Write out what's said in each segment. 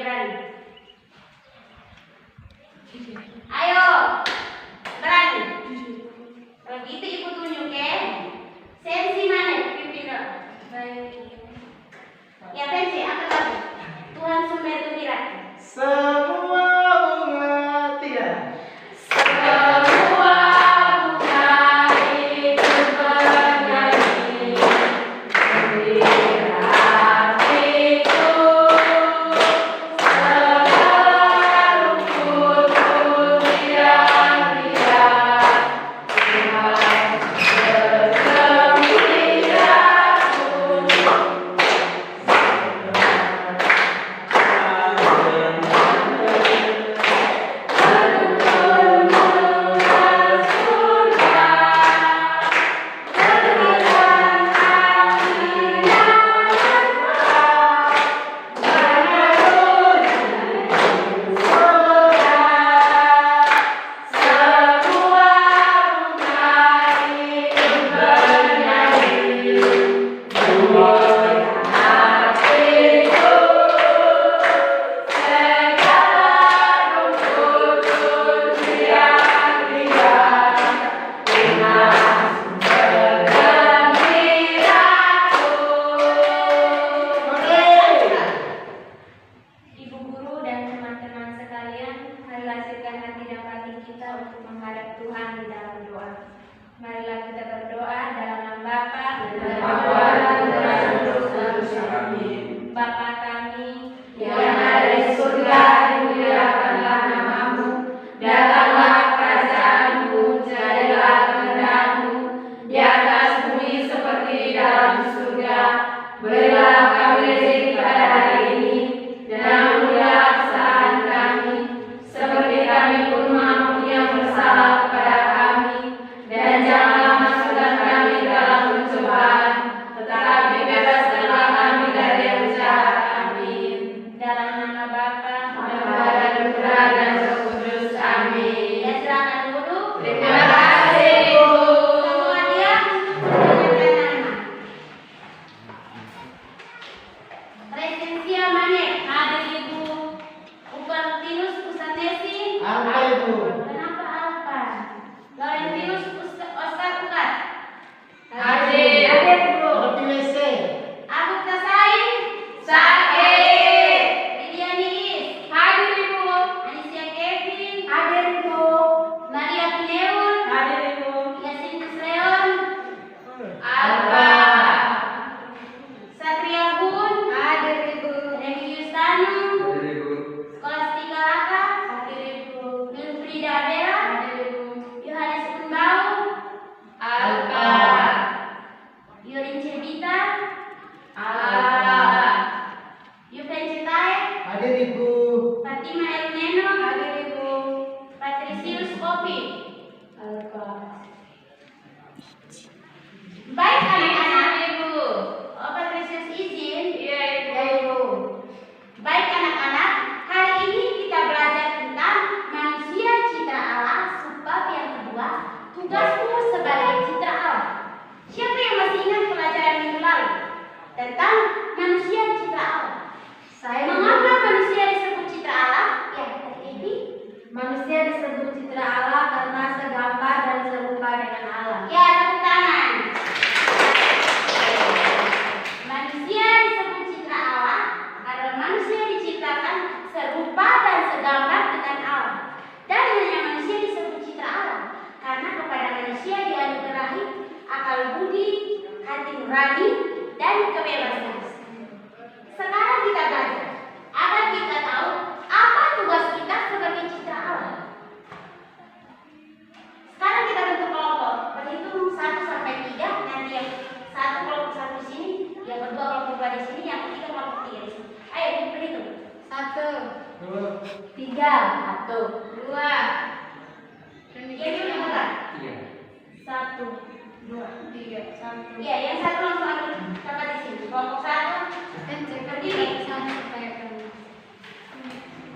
berani. Ayo, berani. Kalau gitu ibu tunjuk ya. Sensi mana pimpin dong. Ya Sensi, apa lagi? Tuhan sumber gembira. Semua bunga tidak. Semua bunga itu bernyanyi gembira hatiku. Segala rumput pun riang-riang. Tuhan bergembiraku. Marilah kita berdoa dalam nama Bapa dan Bapa kami yang ada di surga, dimuliakanlah namamu, datanglah kerajaanmu, jadilah kehendakmu di atas bumi seperti di dalam surga. Berilah kami rezeki pada hari ini, dan ampunilah kesalahan kami, seperti kami pun mengampuni yang bersalah kepada kami. Dan janganlah masukkan kami dalam pencobaan, tetapi bebaskanlah kami dari yang jahat. Amin. Dalam nama Bapa dan Putra dan Roh Kudus. Amin. Ya, silakan duduk. Terima kasih Ibu. Semua diam. Resensia Manek, hadir Ibu. Upartinus Kusanesi. Apa Ibu? Kenapa apa? Laurentinus Oscar Ukat. Hadir. Hadir Ibu. Seperti WC. Abu Tasain. Hadir. Lidiani Is. Hadir Ibu. Anisia Kevin. Hadir Ibu. Maria Pineul. Hadir Ibu. Yasin Kusreon. Alba. Satria Hun. Hadir Ibu. Remi Yustanu. Hadir Ibu. Skolastika Laka. Hadir Ibu. Wilfrida Bella. Hadir Ibu. Yohanes Umbau. Alba. Yurin Cebita. Alba. Yuven Citae. Hadir Ibu. Fatima Elneno. Hadir Ibu. Patricius Kopi. Alba. Baik anak-anak Ibu. Oh, Patricius izin. Iya Ibu. Baik anak-anak, hari ini kita belajar tentang manusia citra Allah, sebab yang kedua, tugasmu sebagai citra Allah. Siapa yang masih ingat pelajaran minggu lalu tentang manusia citra Allah? Mengapa manusia disebut citra Allah? Ya, ini Manusia disebut citra Allah karena segambar dan serupa dengan Allah. ya, tepuk tangan. Manusia disebut citra Allah karena manusia diciptakan serupa dan segambar dengan Allah. Dan hanya manusia disebut citra Allah karena kepada manusia dianugerahi akal budi, hati nurani, dan kebebasan. Sekarang kita belajar agar kita tahu apa tugas kita sebagai citra Allah. Sekarang kita bentuk kelompok, berhitung 1 sampai 3. Nanti yang satu kelompok satu di sini, yang kedua kelompok 2 di sini, yang ketiga kelompok 3 di sini. Ayo berhitung. 1, 2. 3, 1, 2. Yang ini benar. 1, 2, 3, 1. Iya, yang satu langsung ambil tempat di sini. Kelompok 1 berdiri.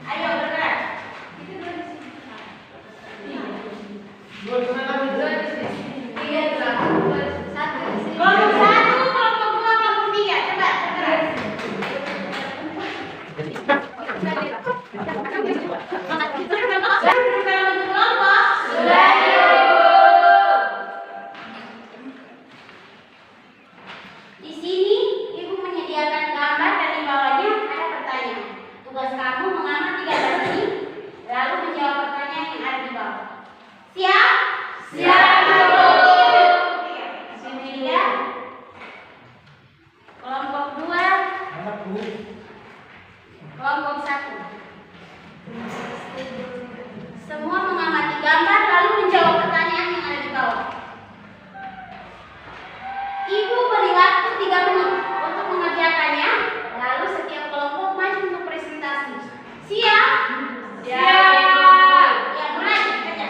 Ayo bergerak. Itu dari sini. 2 di mana Ibu? 2 di sini. 3 di sini. 1 di sini. Kelompok 1, kelompok 2, kelompok 3. Coba bergerak. Sudah, Ibu. Di sini Ibu menyediakan gambar dan di bawahnya ada pertanyaan. Tugas kamu mengamati gambar ini, lalu menjawab pertanyaan yang ada di bawah. Siap? Siap, Ibu. Sini ya. Kelompok 2, Anak Bu. kelompok 1. Semua mengamati gambar lalu menjawab pertanyaan yang ada di bawah. Ibu beri waktu 3 menit untuk mengerjakannya, lalu setiap kelompok maju untuk presentasi. Siap? Siap. Ya, mulai kerja.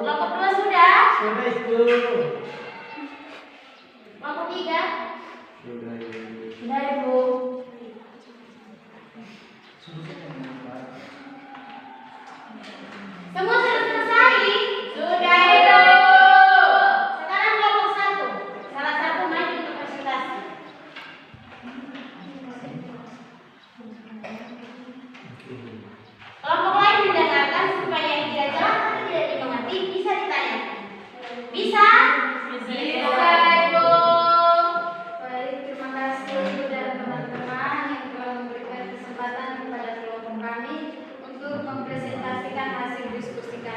Kelompok 2 sudah? Sudah, Ibu. Kelompok 3? Sudah, Ibu. Sudah, Ibu. Semua sudah selesai? Sudah, Ibu. Sekarang kelompok 1. Salah satu maju untuk presentasi. Kelompok lain mendengarkan supaya yang tidak jelas atau tidak dimengerti bisa ditanyakan. Bisa? Bisa, Ibu. Baik, terima kasih Ibu dan teman-teman yang telah memberikan kesempatan kepada kelompok kami untuk mempresentasikan hasil diskusi kami.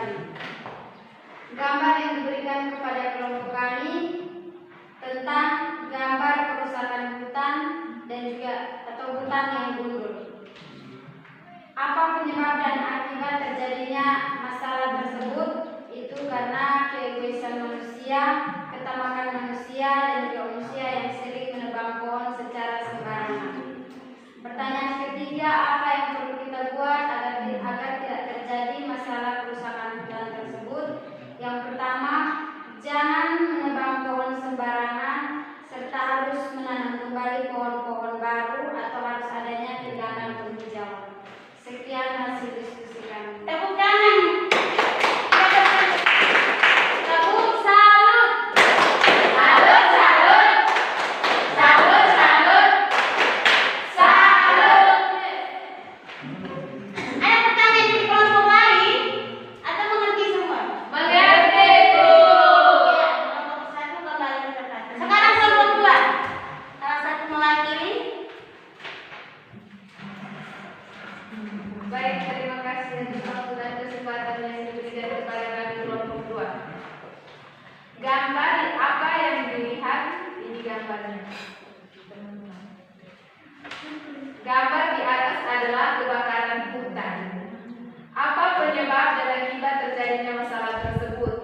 terjadinya masalah tersebut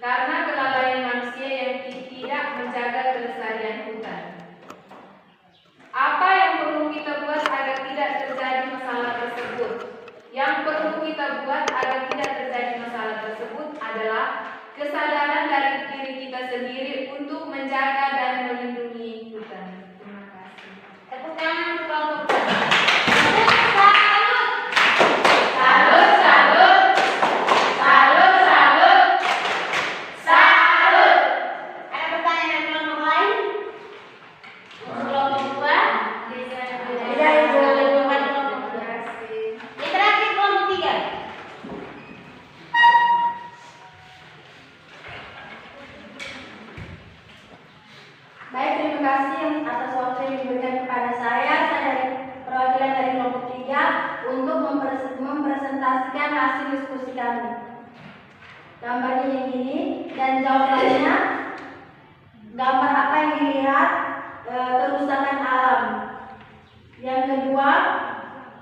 karena kelalaian manusia yang tidak menjaga kelestarian hutan. Apa yang perlu kita buat agar tidak terjadi masalah tersebut? Yang perlu kita buat agar tidak terjadi masalah tersebut adalah kesadaran dari diri kita sendiri untuk menjaga dan melindungi hutan. Terima kasih. Tepuk tangan untuk kelompok. Salut, salut. Salut, salut. Salut. Ada pertanyaan dari kelompok lain? Untuk kelompok 2? Tidak, Ibu. Terima kasih. Yang terakhir kelompok 3. Baik, terima kasih atas waktu yang diberikan kepada saya dari perwakilan dari kelompok 3 untuk mempresentasikan hasil diskusi kami. Gambarnya yang ini dan jawabannya, gambar apa yang dilihat, kerusakan alam. Yang kedua,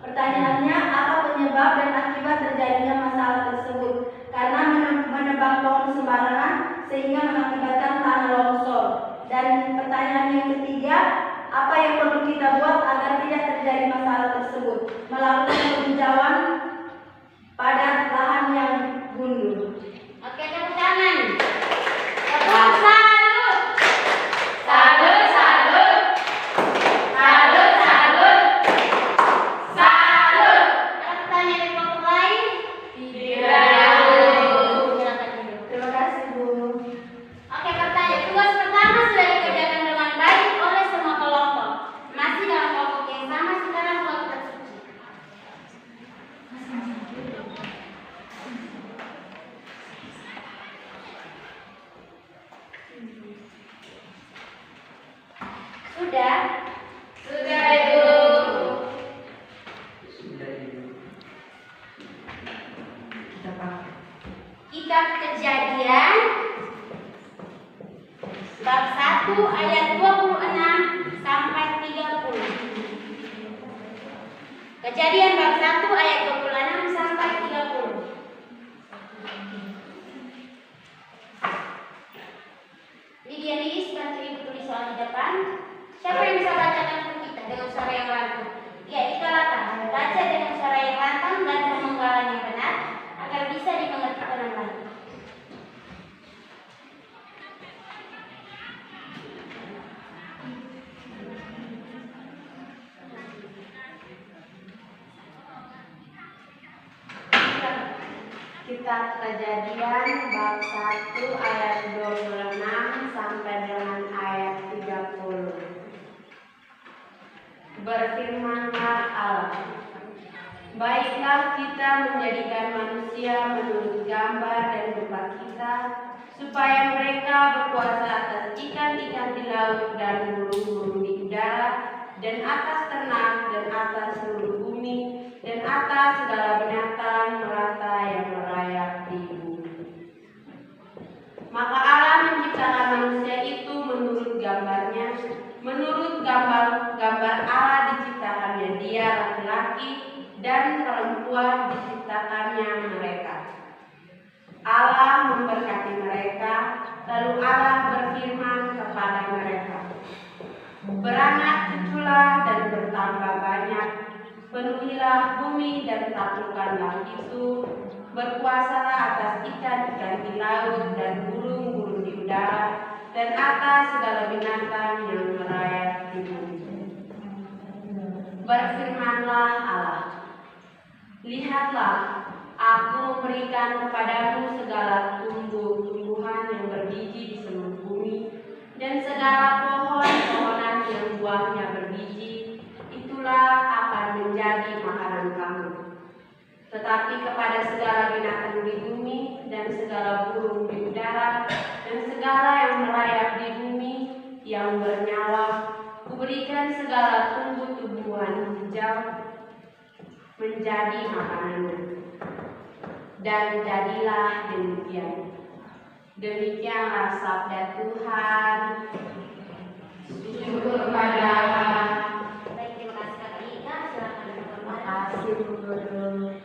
pertanyaannya, apa penyebab dan akibat terjadinya masalah tersebut? Karena menebang pohon sembarangan sehingga mengakibatkan tanah longsor. Dan pertanyaan yang ketiga, apa yang perlu kita buat agar tidak terjadi masalah tersebut? Melakukan penghijauan pada lahan yang gundul. Oke, tepuk tangan. Tepuk salut. Salut, salut. Salut, salut. Salut. Ada pertanyaan dari kelompok lain? Tidak, Bu. Silakan dulu. Terima kasih, Bu. Oke, pertanyaan tugas pertama sudah dikerjakan dengan baik oleh semua kelompok. Masih dalam kelompok yang sama, sekarang kelompok suci. Sudah? Sudah, Ibu. Sudah, Ibu. Kitab Kejadian bab 1 ayat 26 sampai 30. Kejadian bab 1 ayat 26 sampai 30. Lydia Liis, bantu Ibu tulis soal di depan. Siapa yang bisa bacakan untuk kita dengan suara yang lantang? Ya, Ika Lata. Baca dengan suara yang lantang dan pemenggalan yang benar agar bisa dimengerti orang lain. Kitab Kejadian bab 1 ayat 26 sampai dengan ayat 30. Berfirmanlah Allah, baiklah kita menjadikan manusia menurut gambar dan rupa kita, supaya mereka berkuasa atas ikan-ikan di laut dan burung-burung di udara, dan atas ternak dan atas seluruh bumi, dan atas segala binatang melata yang merayap di bumi. Maka Allah menciptakan manusia itu menurut gambarnya, menurut gambar Allah diciptakannya dia laki-laki, dan perempuan diciptakannya mereka. Allah memberkati mereka, lalu Allah berfirman kepada mereka, beranak cuculah dan bertambah banyak, penuhilah bumi dan taklukkanlah itu, berkuasalah atas ikan-ikan di laut dan burung-burung di udara, dan atas segala binatang yang merayap di bumi. Berfirmanlah Allah, lihatlah, aku memberikan kepadamu segala tumbuh-tumbuhan yang berbiji di seluruh bumi, dan segala pohon-pohonan yang buahnya berbiji, itulah akan menjadi makanan kamu. Tetapi kepada segala binatang di bumi, dan segala burung di udara, dan segala yang merayap di bumi, yang bernyawa, kuberikan segala tumbuh-tumbuhan hijau menjadi makanannya. Dan jadilah demikian. Demikianlah sabda Tuhan. Syukur kepada Allah. Baik, terima kasih Kak Ika. Silakan Terima kasih Bu Guru.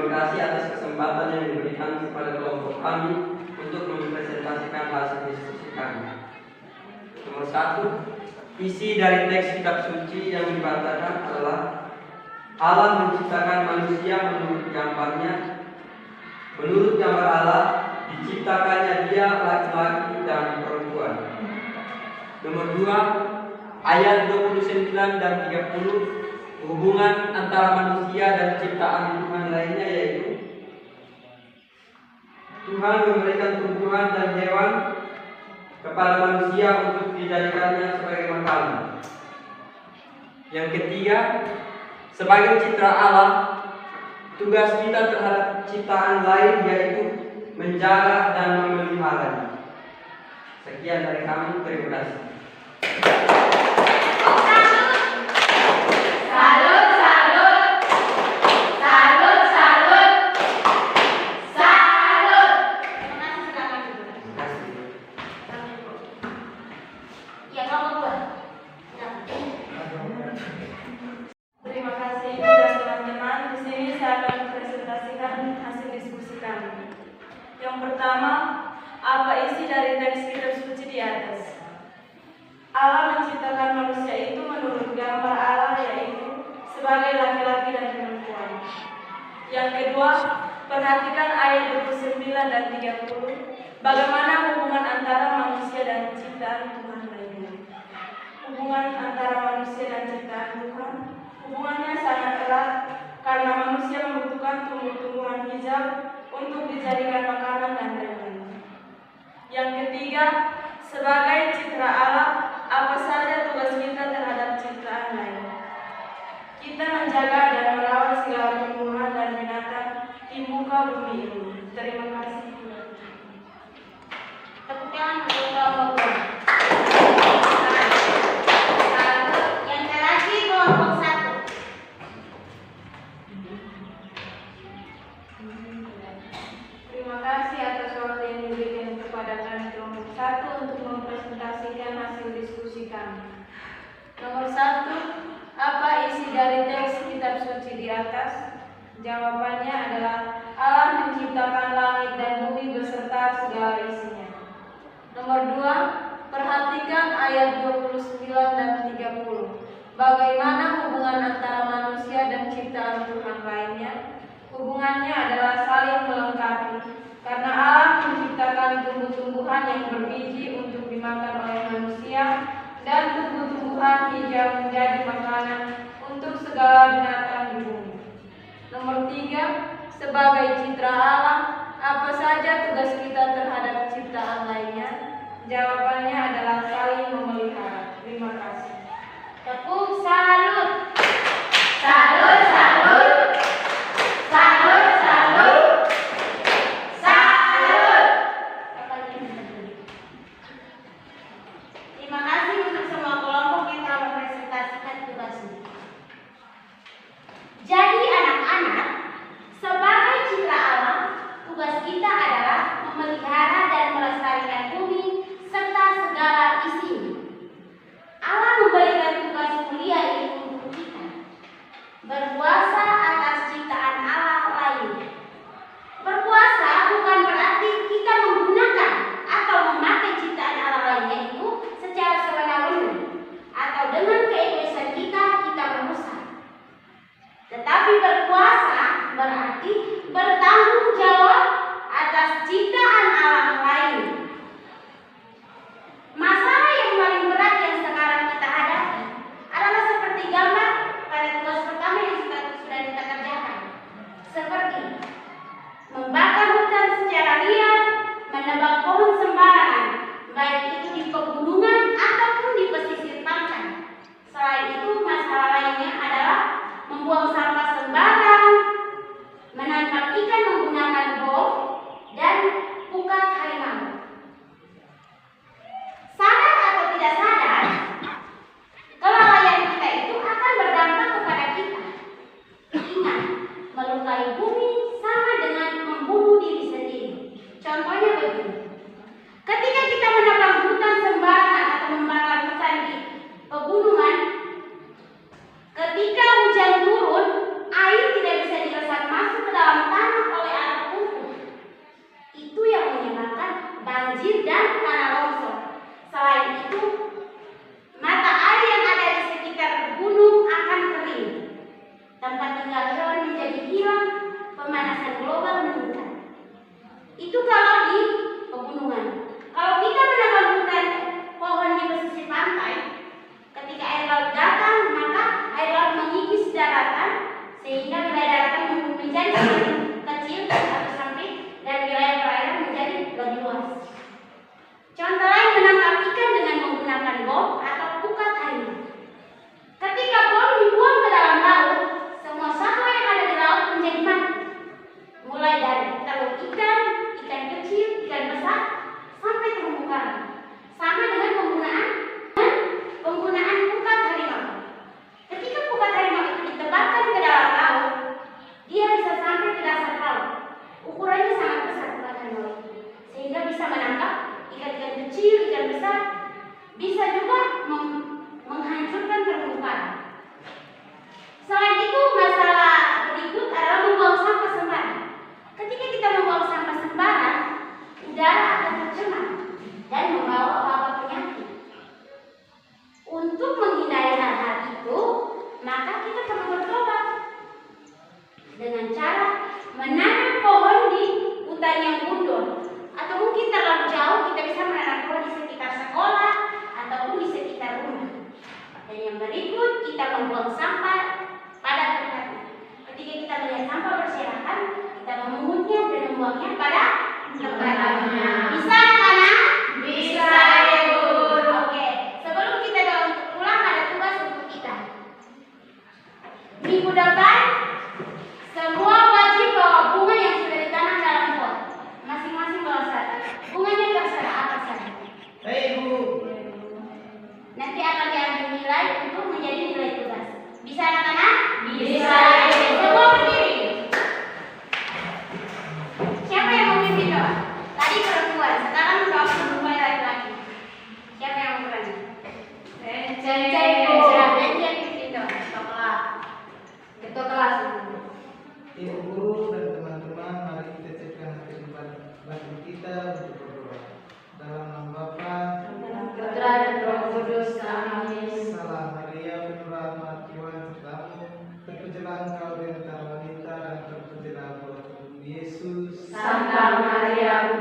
berterima kasih atas kesempatan yang diberikan kepada kelompok kami untuk mempresentasikan hasil diskusi kami. Nomor 1, isi dari teks kitab suci yang dibacakan adalah Allah menciptakan manusia menurut gambarnya. Menurut gambar Allah, diciptakannya dia laki-laki dan perempuan. Nomor 2, ayat 29 dan 30, hubungan antara manusia dan ciptaan Tuhan lainnya, yaitu Tuhan memberikan tumbuhan dan hewan kepada manusia untuk dijadikannya sebagai makanan. Yang ketiga, sebagai citra Allah, tugas kita terhadap ciptaan lain yaitu menjaga dan memeliharanya. Sekian dari kami, terima kasih. Salut, salut. Salut, salut. Salut. Terima kasih, silakan Ibu. Terima kasih. Ya, kelompok 2. Silakan. Terima kasih Ibu dan teman-teman. Di sini saya akan mempresentasikan hasil diskusi kami. Yang pertama, apa isi dari teks kitab suci di atas? Allah menciptakan manusia itu menurut gambar Allah, yaitu sebagai laki-laki dan perempuan. Yang kedua, perhatikan ayat 29 dan 30. Bagaimana hubungan antara manusia dan ciptaan Tuhan lainnya? Hubungan antara manusia dan ciptaan Tuhan, hubungannya sangat erat karena manusia membutuhkan tumbuh-tumbuhan hijau untuk dijadikan makanan dan lain-lain. Yang ketiga, sebagai citra Allah, apa saja tugas kita terhadap ciptaan lain? Kita menjaga dan merawat segala tumbuhan dan binatang di muka bumi ini. Terima kasih. Tepuk tangan untuk kelompok 2. Yang terakhir kelompok 1. Terima kasih atas waktu yang diberikan kepada kami kelompok 1 untuk mempresentasikan hasil diskusi kami. Nomor 1, apa isi dari teks kitab suci di atas? Jawabannya adalah Allah menciptakan langit dan bumi beserta segala isinya. Nomor 2, perhatikan ayat 29 dan 30. Bagaimana hubungan antara manusia dan ciptaan Tuhan lainnya? Hubungannya adalah saling melengkapi, karena Allah menciptakan tumbuh-tumbuhan yang berbiji untuk dimakan oleh manusia dan tumbuh-tumbuhan hijau menjadi makanan untuk segala binatang di bumi. Nomor 3, sebagai citra Allah, apa saja tugas kita terhadap ciptaan lainnya? Jawabannya adalah saling memelihara. Terima kasih. Tepuk salut. Salut, salut. Salut, salut. Salut. Terima kasih untuk semua kelompok yang telah mempresentasikan tugasnya. Jadi anak-anak, sebagai citra Allah, tugas kita adalah memelihara dan melestarikan bumi serta segala isinya. Allah memberikan tugas mulia ini untuk kita, berpuasa atas ciptaan Allah lain. Berpuasa bukan berarti kita menggunakan atau memakai ciptaan Allah lainnya itu secara sewenang-wenang atau dengan keegoisan kita merusak. Tetapi berpuasa berarti bertanggung jawab atas ciptaan Allah lain. Masalah yang paling berat yang sekarang kita hadapi adalah seperti gambar pada tugas pertama yang sudah kita kerjakan. Seperti membakar hutan secara liar, menebang pohon sembarangan, baik itu di pegunungan ataupun di pesisir pantai. Selain itu, masalah lainnya adalah membuang sampah sembarangan, menangkap ikan menggunakan bom, dan pukat harimau. Sadar atau tidak sadar, kelalaian kita itu akan berdampak kepada kita. Ingat, melukai bumi sama dengan membunuh diri sendiri. Contohnya begini. Ketika kita menebang hutan sembarangan atau membakar hutan di pegunungan, ketika hujan turun, air tidak bisa diresap masuk ke dalam tanah semakin kecil atau sempit dan wilayah perairan menjadi lebih luas. Contoh lain menangkap ikan dengan menggunakan bom atau pukat harimau. Ketika bom dibuang ke dalam laut, semua satwa yang ada di laut menjadi mati. Mulai dari telur ikan, ikan kecil, ikan besar, sampai terumbu karang. Sama dengan penggunaan pukat harimau. Ketika pukat harimau itu ditebarkan ke dalam laut, dia bisa sampai ke dasar laut. Ukurannya sangat besar pukat harimau itu, sehingga bisa menangkap ikan-ikan kecil, ikan besar, bisa juga menghancurkan terumbu karang. Selain itu, masalah berikut adalah membuang sampah sembarangan. Ketika kita membuang sampah sembarangan, udara akan tercemar dan membawa wabah penyakit. Untuk menghindari hal-hal itu, maka kita perlu bertobat dengan cara menanam pohon di hutan yang gundul, atau mungkin terlalu jauh kita bisa menanam pohon di sekitar sekolah ataupun di sekitar rumah. Dan yang berikut, kita membuang sampah pada tempatnya. Ketika kita melihat sampah berserakan, kita memungutnya dan membuangnya pada tempatnya. Bisa anak-anak? Bisa, Ibu. Oke, sebelum kita doa untuk pulang, ada tugas untuk kita. Minggu depan, semua wajib bawa bunga yang sudah ditanam dalam pot. Masing-masing bawa satu. Bunganya terserah apa saja. Hei Ibu. Nanti akan diambil nilai untuk menjadi nilai tugas. Bisa anak-anak? Bisa, Ibu. Semua berdiri. Siapa yang mau pimpin doa? Tadi perempuan, sekarang doa perempuan laki-laki. Siapa yang mau berani? Ence, Ibu. Ibu. Nanti yang pimpin doa. Ketua kelas. Ibu guru dan teman-teman, mari kita cekkan hati batin kita untuk berdoa. Dalam nama Bapa, Putra dan Roh Kudus. Amin. Salam Maria, penuh rahmat, Tuhan sertamu. Terpujilah engkau di antara wanita dan terpujilah buah tubuhmu Yesus. Santa Maria,